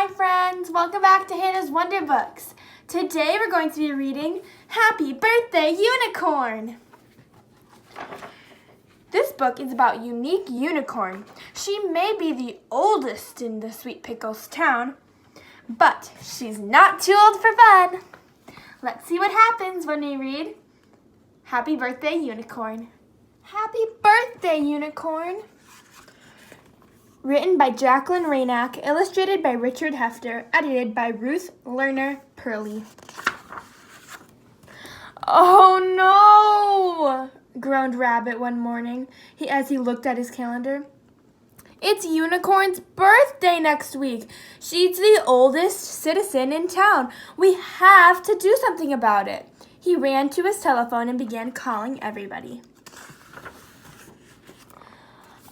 Hi friends, welcome back to Hannah's Wonder Books. Today we're going to be reading Happy Birthday Unicorn. This book is about Unique Unicorn. She may be the oldest in the Sweet Pickles town, but she's not too old for fun. Let's see what happens when we read Happy Birthday Unicorn. Happy Birthday Unicorn. Written by Jacqueline Reinach, illustrated by Richard Hefter, edited by Ruth Lerner Purley. Oh no! Groaned Rabbit one morning as he looked at his calendar. It's Unicorn's birthday next week. She's the oldest citizen in town. We have to do something about it. He ran to his telephone and began calling everybody.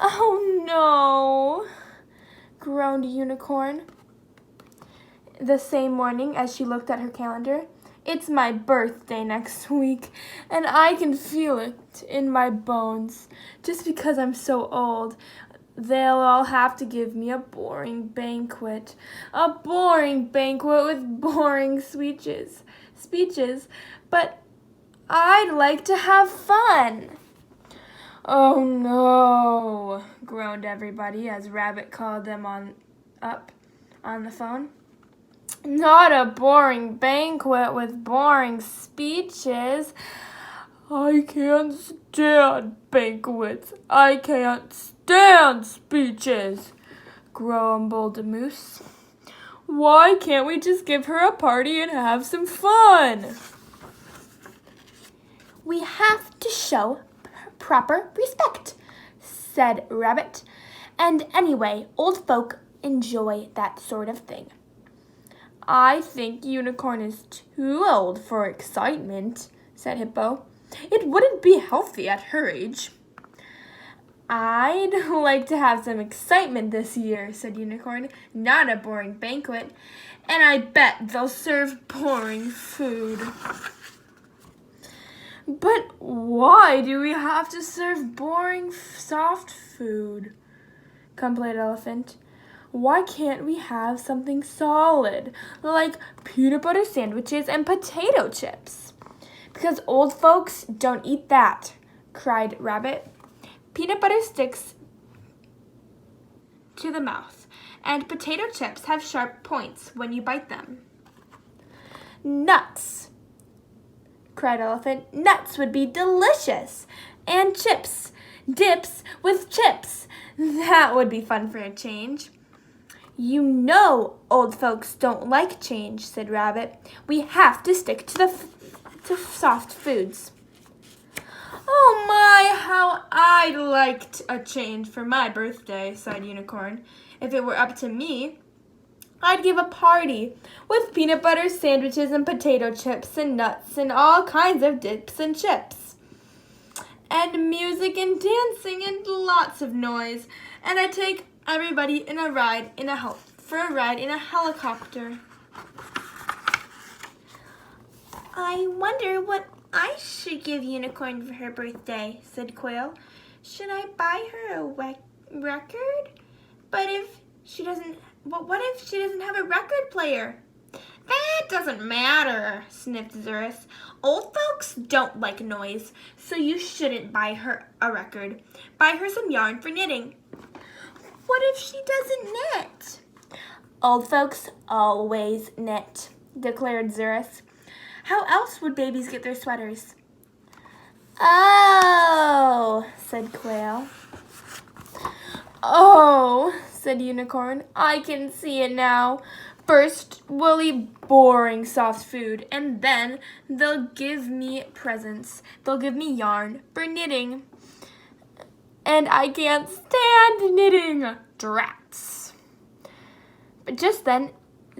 Oh no, groaned Unicorn the same morning as she looked at her calendar. It's my birthday next week, and I can feel it in my bones. Just because I'm so old, they'll all have to give me a boring banquet. A boring banquet with boring speeches. But I'd like to have fun. Oh no, groaned everybody as Rabbit called them up on the phone. Not a boring banquet with boring speeches. I can't stand banquets. I can't stand speeches, grumbled the moose. Why can't we just give her a party and have some fun? We have to show proper respect, said Rabbit. And anyway, old folk enjoy that sort of thing. I think Unicorn is too old for excitement, said Hippo. It wouldn't be healthy at her age. I'd like to have some excitement this year, said Unicorn. Not a boring banquet. And I bet they'll serve boring food. But why do we have to serve boring, soft food? Complained Elephant. Why can't we have something solid, like peanut butter sandwiches and potato chips? Because old folks don't eat that, cried Rabbit. Peanut butter sticks to the mouth, and potato chips have sharp points when you bite them. Nuts, cried Elephant. Nuts would be delicious. And chips. Dips with chips. That would be fun for a change. You know old folks don't like change, said Rabbit. We have to stick to soft foods. Oh my, how I'd like a change for my birthday, sighed Unicorn. If it were up to me, I'd give a party with peanut butter sandwiches and potato chips and nuts and all kinds of dips and chips. And music and dancing and lots of noise. And I'd take everybody for a ride in a helicopter. I wonder what I should give Unicorn for her birthday, said Quail. Should I buy her a record? But what if she doesn't have a record player? That doesn't matter, sniffed Zurus. Old folks don't like noise, so you shouldn't buy her a record. Buy her some yarn for knitting. What if she doesn't knit? Old folks always knit, declared Zurus. How else would babies get their sweaters? Oh, said Quail. Oh, said Unicorn, I can see it now. First, we'll eat boring soft food, and then they'll give me presents. They'll give me yarn for knitting. And I can't stand knitting. Drats. But just then,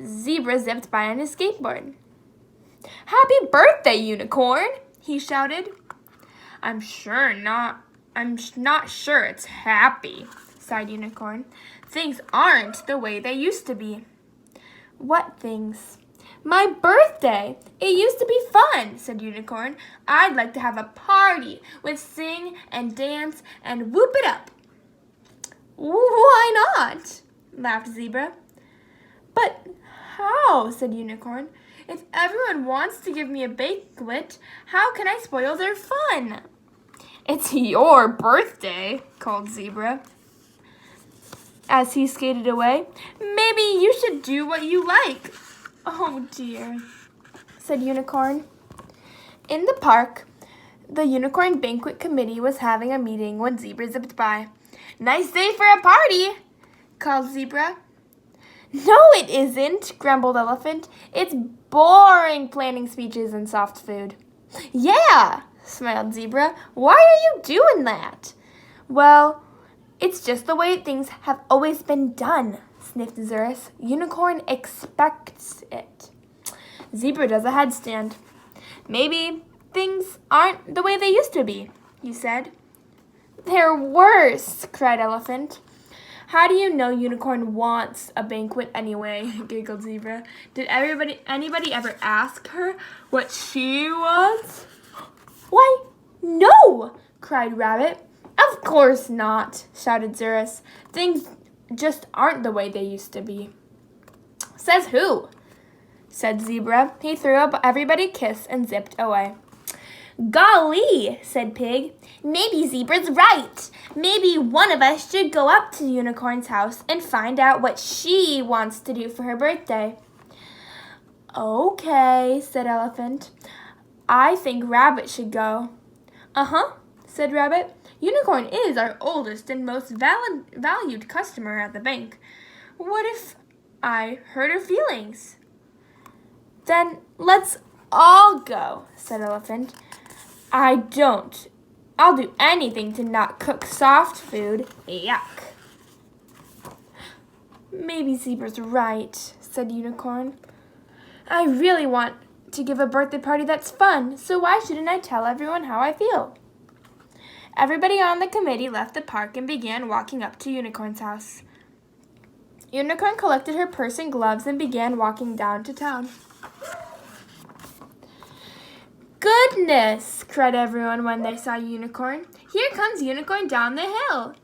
Zebra zipped by on his skateboard. Happy birthday, Unicorn, he shouted. I'm not sure it's happy, sighed Unicorn. Things aren't the way they used to be. What things? My birthday. It used to be fun, said Unicorn. I'd like to have a party with sing and dance and whoop it up. Why not? Laughed Zebra. But how? Said Unicorn. If everyone wants to give me a banquet, how can I spoil their fun? It's your birthday, called Zebra. As he skated away, maybe you should do what you like. Oh dear, said Unicorn. In the park, the Unicorn Banquet Committee was having a meeting when Zebra zipped by. Nice day for a party, called Zebra. No, it isn't, grumbled Elephant. It's boring planning speeches and soft food. Yeah, smiled Zebra. Why are you doing that? Well, it's just the way things have always been done, sniffed Zurus. Unicorn expects it. Zebra does a headstand. Maybe things aren't the way they used to be, he said. They're worse, cried Elephant. How do you know Unicorn wants a banquet anyway, giggled Zebra. Did anybody ever ask her what she wants? Why, no, cried Rabbit. Of course not, shouted Zurus. Things just aren't the way they used to be. Says who? Said Zebra. He threw up everybody a kiss and zipped away. Golly, said Pig. Maybe Zebra's right. Maybe one of us should go up to Unicorn's house and find out what she wants to do for her birthday. Okay, said Elephant. I think Rabbit should go. Uh-huh, said Rabbit. Unicorn is our oldest and most valued customer at the bank. What if I hurt her feelings? Then let's all go, said Elephant. I don't. I'll do anything to not cook soft food. Yuck. Maybe Zebra's right, said Unicorn. I really want to give a birthday party that's fun, so why shouldn't I tell everyone how I feel? Everybody on the committee left the park and began walking up to Unicorn's house. Unicorn collected her purse and gloves and began walking down to town. Goodness, cried everyone when they saw Unicorn. Here comes Unicorn down the hill.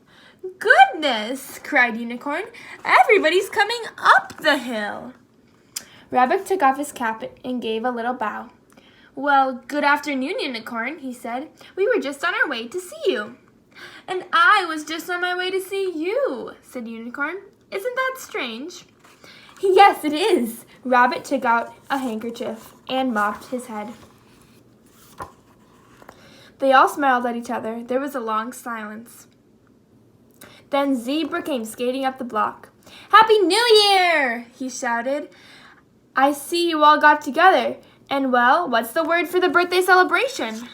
Goodness, cried Unicorn. Everybody's coming up the hill. Rabbit took off his cap and gave a little bow. Well, good afternoon, Unicorn, he said. We were just on our way to see you. And I was just on my way to see you, said Unicorn. Isn't that strange? Yes, it is. Rabbit took out a handkerchief and mopped his head. They all smiled at each other. There was a long silence. Then Zebra came skating up the block. Happy New Year, he shouted. I see you all got together. And well, what's the word for the birthday celebration?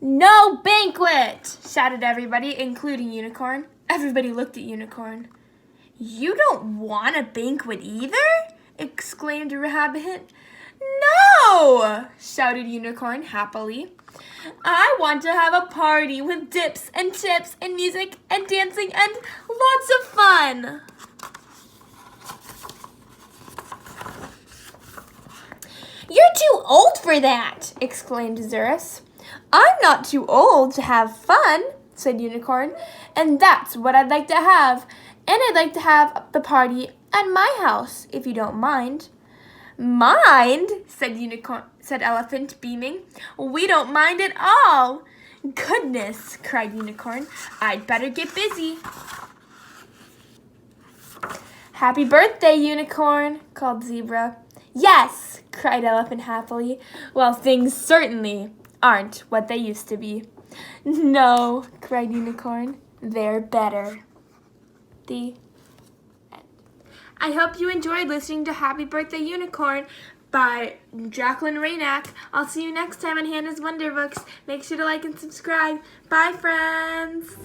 No banquet, shouted everybody, including Unicorn. Everybody looked at Unicorn. You don't want a banquet either? Exclaimed Rabbit. No, shouted Unicorn happily. I want to have a party with dips and chips and music and dancing and lots of fun. You're too old for that, exclaimed Zurus. I'm not too old to have fun, said Unicorn, and that's what I'd like to have. And I'd like to have the party at my house, if you don't mind. Mind? said Elephant, beaming. We don't mind at all. Goodness, cried Unicorn. I'd better get busy. Happy birthday, Unicorn, called Zebra. Yes, cried Elephant happily. Well, things certainly aren't what they used to be. No, cried Unicorn. They're better. The end. I hope you enjoyed listening to Happy Birthday Unicorn by Jacqueline Reinach. I'll see you next time on Hannah's Wonder Books. Make sure to like and subscribe. Bye, friends.